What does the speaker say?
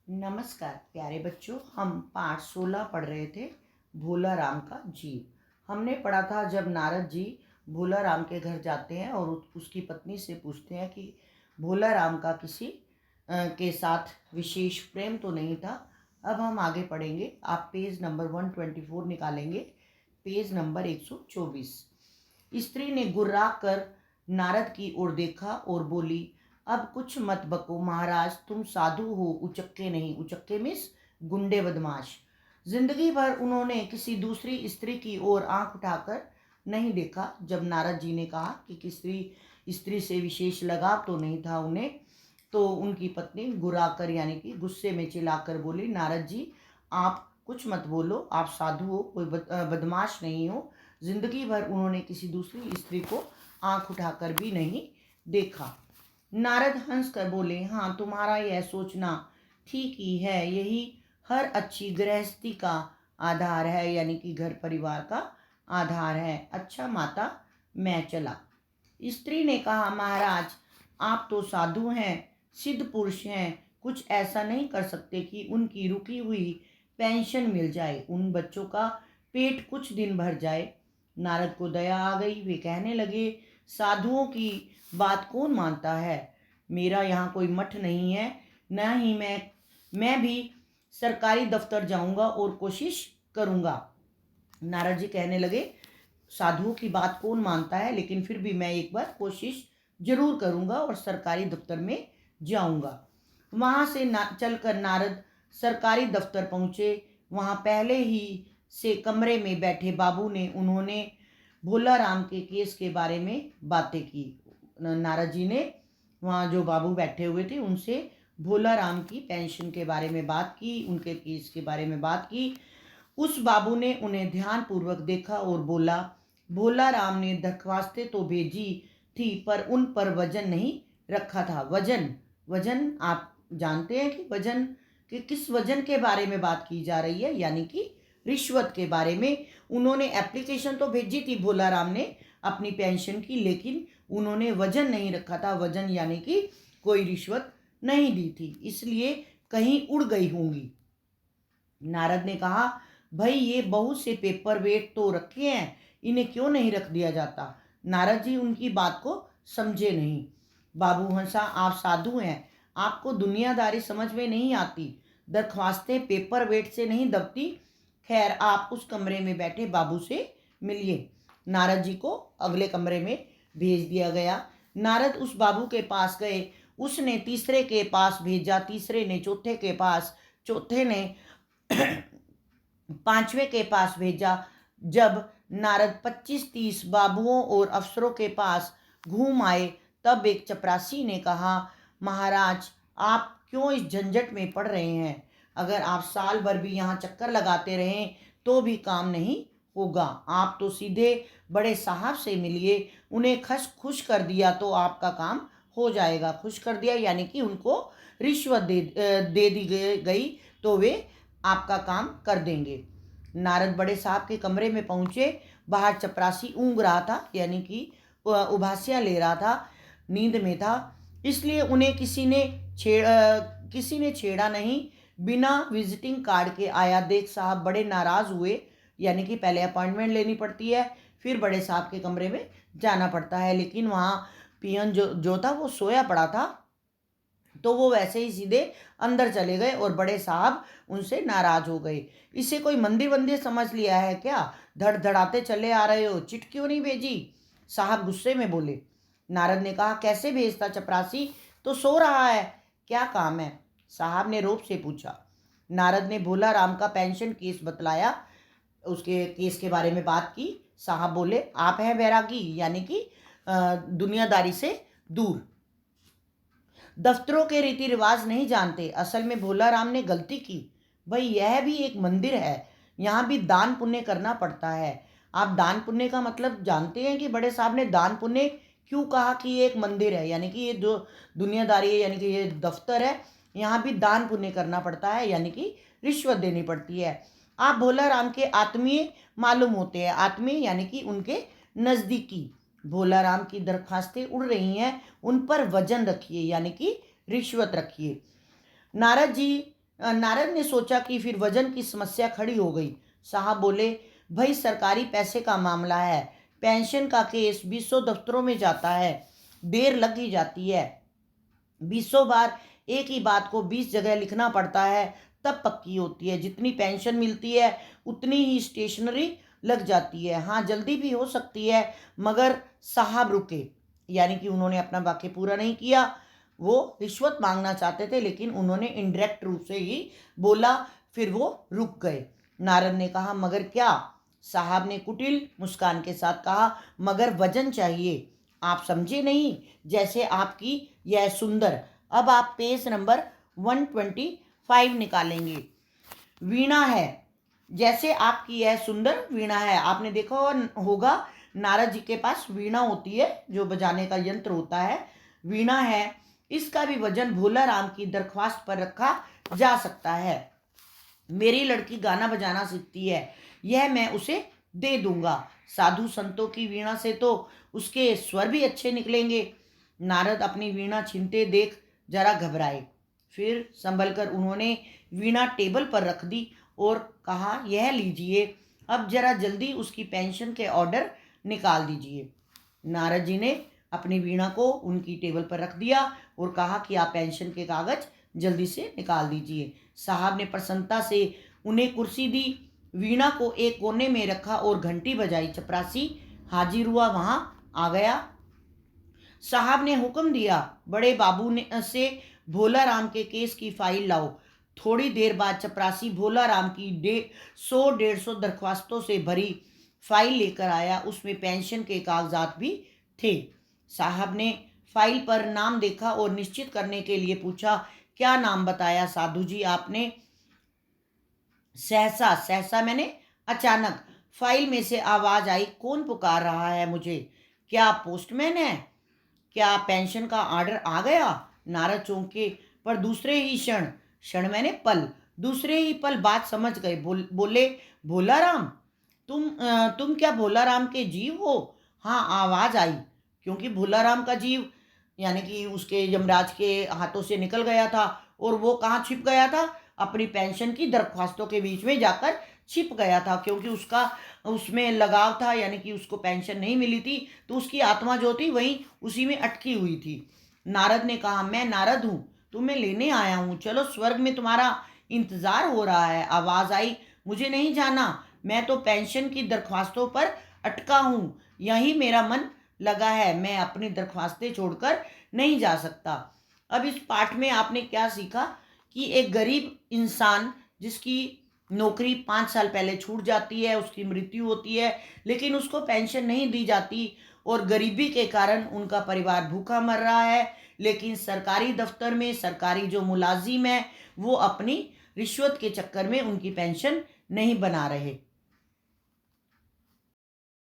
नमस्कार प्यारे बच्चों, हम पाठ 16 पढ़ रहे थे भोला राम का जीव। हमने पढ़ा था जब नारद जी भोला राम के घर जाते हैं और उसकी पत्नी से पूछते हैं कि भोला राम का किसी के साथ विशेष प्रेम तो नहीं था। अब हम आगे पढ़ेंगे। आप पेज नंबर 124 निकालेंगे, पेज नंबर 124। स्त्री ने गुर्रा कर नारद की ओर देखा और बोली, अब कुछ मत बको महाराज, तुम साधु हो, उचक्के नहीं। उचक्के मिस गुंडे, बदमाश। जिंदगी भर उन्होंने किसी दूसरी स्त्री की ओर आंख उठाकर नहीं देखा। जब नारद जी ने कहा कि किसी स्त्री से विशेष लगाव तो नहीं था उन्हें, तो उनकी पत्नी गुर्राकर यानी कि गुस्से में चिल्लाकर बोली, नारद जी आप कुछ मत बोलो, आप साधु हो, कोई बदमाश नहीं हो। जिंदगी भर उन्होंने किसी दूसरी स्त्री को आंख उठाकर भी नहीं देखा। नारद हंस कर बोले, हाँ तुम्हारा यह सोचना ठीक ही है, यही हर अच्छी गृहस्थी का आधार है, यानी कि घर परिवार का आधार है। अच्छा माता, मैं चला। स्त्री ने कहा, महाराज आप तो साधु हैं, सिद्ध पुरुष हैं, कुछ ऐसा नहीं कर सकते कि उनकी रुकी हुई पेंशन मिल जाए, उन बच्चों का पेट कुछ दिन भर जाए। नारद को दया आ गई। वे कहने लगे, साधुओं की बात कौन मानता है? मेरा यहाँ कोई मठ नहीं है, न ही मैं भी सरकारी दफ्तर जाऊंगा और कोशिश करूंगा। नारद जी कहने लगे, साधुओं की बात कौन मानता है, लेकिन फिर भी मैं एक बार कोशिश जरूर करूंगा और सरकारी दफ्तर में जाऊंगा। वहां से चलकर नारद सरकारी दफ्तर पहुंचे। वहां पहले ही से कमरे में बैठे बाबू ने उन्होंने भोला राम के केस के बारे में बातें की। नारद जी ने वहाँ जो बाबू बैठे हुए थे उनसे भोला राम की पेंशन के बारे में बात की, उनके केस के बारे में बात की। उस बाबू ने उन्हें ध्यानपूर्वक देखा और बोला, भोला राम ने दरख्वास्तें तो भेजी थी पर उन पर वजन नहीं रखा था। वजन वजन आप जानते हैं कि वजन कि किस वजन के बारे में बात की जा रही है, यानी कि रिश्वत के बारे में। उन्होंने एप्लीकेशन तो भेजी थी भोला राम ने अपनी पेंशन की, लेकिन उन्होंने वजन नहीं रखा था। वजन यानी कि कोई रिश्वत नहीं दी थी, इसलिए कहीं उड़ गई होंगी। नारद ने कहा, भाई ये बहुत से पेपर वेट तो रखे हैं, इन्हें क्यों नहीं रख दिया जाता? नारद जी उनकी बात को समझे नहीं। बाबू हंसा, आप साधु हैं, आपको दुनियादारी समझ में नहीं आती, दरख्वास्तें पेपर वेट से नहीं दबती। खैर आप उस कमरे में बैठे बाबू से मिलिए। नारद जी को अगले कमरे में भेज दिया गया। नारद उस बाबू के पास गए, उसने तीसरे के पास भेजा, तीसरे ने चौथे के पास, चौथे ने पांचवें के पास भेजा। जब नारद 25-30 बाबुओं और अफसरों के पास घूम आए, तब एक चपरासी ने कहा, महाराज आप क्यों इस झंझट में पड़ रहे हैं? अगर आप साल भर भी यहाँ चक्कर लगाते रहें तो भी काम नहीं होगा। आप तो सीधे बड़े साहब से मिलिए, उन्हें खुश कर दिया तो आपका काम हो जाएगा। खुश कर दिया यानी कि उनको रिश्वत दे दी गई तो वे आपका काम कर देंगे। नारद बड़े साहब के कमरे में पहुंचे। बाहर चपरासी ऊँग रहा था, यानी कि उभासियाँ ले रहा था, नींद में था, इसलिए उन्हें किसी ने छेड़ा नहीं। बिना विजिटिंग कार्ड के आया। देख साहब बड़े नाराज हुए, यानी कि पहले अपॉइंटमेंट लेनी पड़ती है, फिर बड़े साहब के कमरे में जाना पड़ता है। लेकिन वहाँ पियन जो था वो सोया पड़ा था, तो वो वैसे ही सीधे अंदर चले गए और बड़े साहब उनसे नाराज हो गए। इसे कोई मंदिर वंदिर समझ लिया है क्या? धड़धड़ाते चले आ रहे हो, चिट क्यों नहीं भेजी? साहब गुस्से में बोले। नारद ने कहा, कैसे भेजता, चपरासी तो सो रहा है, क्या काम है? साहब ने रोब से पूछा। नारद ने भोला राम का पेंशन केस बतलाया, उसके केस के बारे में बात की। साहब बोले, आप हैं बैरागी, यानी कि दुनियादारी से दूर, दफ्तरों के रीति रिवाज नहीं जानते। असल में भोला राम ने गलती की। भाई यह भी एक मंदिर है, यहाँ भी दान पुण्य करना पड़ता है। आप दान पुण्य का मतलब जानते हैं कि बड़े साहब ने दान पुण्य क्यों कहा कि ये एक मंदिर है, यानी कि ये जो दुनियादारी है, यानी कि ये दफ्तर है, यहाँ भी दान पुण्य करना पड़ता है, यानी कि रिश्वत देनी पड़ती है। आप भोला राम के आत्मीय मालूम होते हैं, आत्मीय यानी कि उनके नज़दीकी। भोला राम की दरखास्तें उड़ रही हैं, उन पर वजन रखिए, यानी कि रिश्वत रखिए। नारद जी नारद ने सोचा कि फिर वजन की समस्या खड़ी हो गई। साहब बोले, भाई सरकारी पैसे का मामला है, पेंशन का केस 20 दफ्तरों में जाता है, देर लग ही जाती है। 20 बार एक ही बात को 20 जगह लिखना पड़ता है, तब पक्की होती है। जितनी पेंशन मिलती है उतनी ही स्टेशनरी लग जाती है। हाँ, जल्दी भी हो सकती है, मगर साहब रुके, यानी कि उन्होंने अपना वाक्य पूरा नहीं किया। वो रिश्वत मांगना चाहते थे, लेकिन उन्होंने इनडायरेक्ट रूप से ही बोला, फिर वो रुक गए। नारद ने कहा, मगर क्या? साहब ने कुटिल मुस्कान के साथ कहा, मगर वजन चाहिए। आप समझे नहीं? जैसे आपकी यह सुंदर। अब आप पेज नंबर 125 निकालेंगे। वीणा है, जैसे आपकी यह सुंदर वीणा है। आपने देखा होगा नारद जी के पास वीणा होती है, जो बजाने का यंत्र होता है, वीणा है। इसका भी वजन भोला राम की दरख्वास्त पर रखा जा सकता है। मेरी लड़की गाना बजाना सीखती है, यह मैं उसे दे दूंगा। साधु संतों की वीणा से तो उसके स्वर भी अच्छे निकलेंगे। नारद अपनी वीणा छीनते देख जरा घबराए, फिर संभल कर उन्होंने वीणा टेबल पर रख दी और कहा, यह लीजिए, अब जरा जल्दी उसकी पेंशन के ऑर्डर निकाल दीजिए। नारद जी ने अपनी वीणा को उनकी टेबल पर रख दिया और कहा कि आप पेंशन के कागज जल्दी से निकाल दीजिए। साहब ने प्रसन्नता से उन्हें कुर्सी दी, वीणा को एक कोने में रखा और घंटी बजाई। चपरासी हाजिर हुआ, वहां आ गया। साहब ने हुक्म दिया, बड़े बाबू ने से भोला राम के केस की फाइल लाओ। थोड़ी देर बाद चपरासी भोला राम की 100-150 दरख्वास्तों से भरी फाइल लेकर आया। उसमें पेंशन के कागजात भी थे। साहब ने फाइल पर नाम देखा और निश्चित करने के लिए पूछा, क्या नाम बताया साधु जी आपने? सहसा, सहसा मैंने अचानक। फाइल में से आवाज आई, कौन पुकार रहा है मुझे? क्या पोस्टमैन है? क्या पेंशन का ऑर्डर आ गया? नारद चौंके, पर दूसरे ही क्षण, क्षण मैंने पल, दूसरे ही पल बात समझ गए। बोले, भोला राम, तुम क्या भोला राम के जीव हो? हाँ, आवाज आई, क्योंकि भोला राम का जीव यानी कि उसके यमराज के हाथों से निकल गया था। और वो कहाँ छिप गया था? अपनी पेंशन की दरख्वास्तों के बीच में जाकर छिप गया था, क्योंकि उसका उसमें लगाव था, यानी कि उसको पेंशन नहीं मिली थी, तो उसकी आत्मा जो थी वहीं उसी में अटकी हुई थी। नारद ने कहा, मैं नारद हूँ, तुम्हें लेने आया हूँ, चलो, स्वर्ग में तुम्हारा इंतजार हो रहा है। आवाज आई, मुझे नहीं जाना, मैं तो पेंशन की दरख्वास्तों पर अटका हूँ, यही मेरा मन लगा है, मैं अपनी दरख्वास्तें छोड़कर नहीं जा सकता। अब इस पाठ में आपने क्या सीखा कि एक गरीब इंसान जिसकी नौकरी 5 साल पहले छूट जाती है, उसकी मृत्यु होती है, लेकिन उसको पेंशन नहीं दी जाती और गरीबी के कारण उनका परिवार भूखा मर रहा है। लेकिन सरकारी दफ्तर में सरकारी जो मुलाजिम है वो अपनी रिश्वत के चक्कर में उनकी पेंशन नहीं बना रहे।